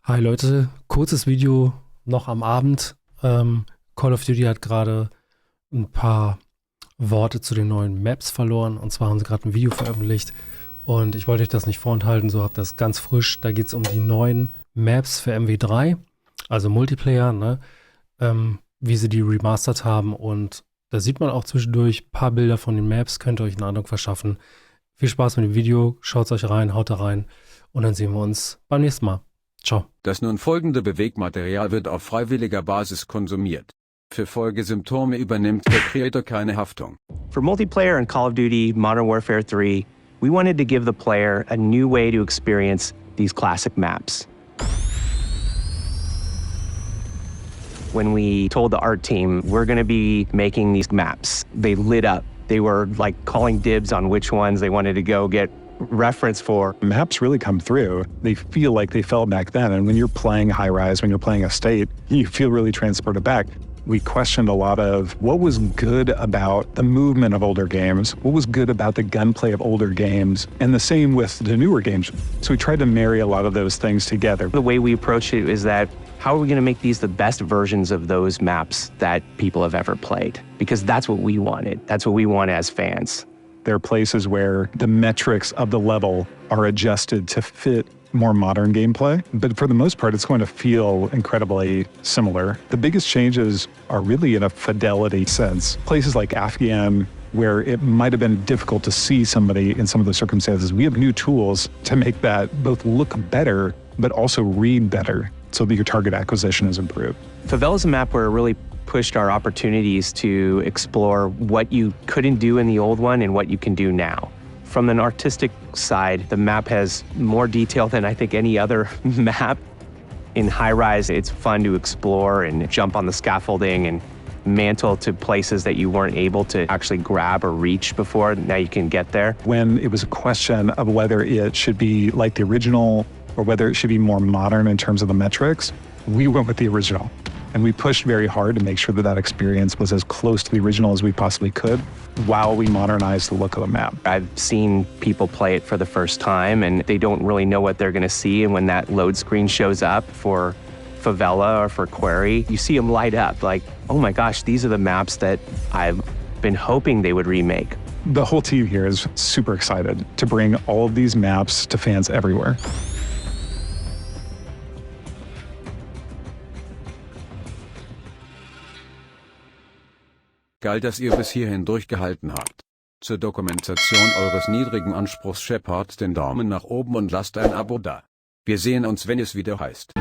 Hi Leute, kurzes Video noch am Abend. Call of Duty hat gerade ein paar Worte zu den neuen Maps verloren. Und zwar haben sie gerade ein Video veröffentlicht. Und ich wollte euch das nicht vorenthalten, so habt ihr das ganz frisch. Da geht es um die neuen Maps für MW3, also Multiplayer, ne? Wie sie die remastert haben. Und da sieht man auch zwischendurch ein paar Bilder von den Maps, könnt ihr euch einen Eindruck verschaffen. Viel Spaß mit dem Video, schaut es euch rein, haut da rein. Und dann sehen wir uns beim nächsten Mal. Ciao. Das nun folgende Bewegmaterial wird auf freiwilliger Basis konsumiert. Für Folgesymptome übernimmt der Creator keine Haftung. For multiplayer in Call of Duty Modern Warfare 3, we wanted to give the player a new way to experience these classic maps. When we told the art team, we're going to be making these maps, they lit up. They were like calling dibs on which ones they wanted to go get reference for. Maps really come through. They feel like they felt back then. And when you're playing High Rise, when you're playing Estate, you feel really transported back. We questioned a lot of what was good about the movement of older games, what was good about the gunplay of older games, and the same with the newer games. So we tried to marry a lot of those things together. The way we approach it is that how are we going to make these the best versions of those maps that people have ever played? Because that's what we wanted. That's what we want as fans. There are places where the metrics of the level are adjusted to fit more modern gameplay, but for the most part, it's going to feel incredibly similar. The biggest changes are really in a fidelity sense. Places like Afghan, where it might have been difficult to see somebody in some of the circumstances, we have new tools to make that both look better, but also read better so that your target acquisition is improved. Favela's a map where it really pushed our opportunities to explore what you couldn't do in the old one and what you can do now. From an artistic side, the map has more detail than I think any other map. In High Rise, it's fun to explore and jump on the scaffolding and mantle to places that you weren't able to actually grab or reach before. Now you can get there. When it was a question of whether it should be like the original or whether it should be more modern in terms of the metrics, we went with the original. And we pushed very hard to make sure that that experience was as close to the original as we possibly could while we modernized the look of the map. I've seen people play it for the first time and they don't really know what they're going to see. And when that load screen shows up for Favela or for Quarry, you see them light up like, oh my gosh, these are the maps that I've been hoping they would remake. The whole team here is super excited to bring all of these maps to fans everywhere. Geil, dass ihr bis hierhin durchgehalten habt. Zur Dokumentation eures niedrigen Anspruchs scheppert den Daumen nach oben und lasst ein Abo da. Wir sehen uns, wenn es wieder heißt.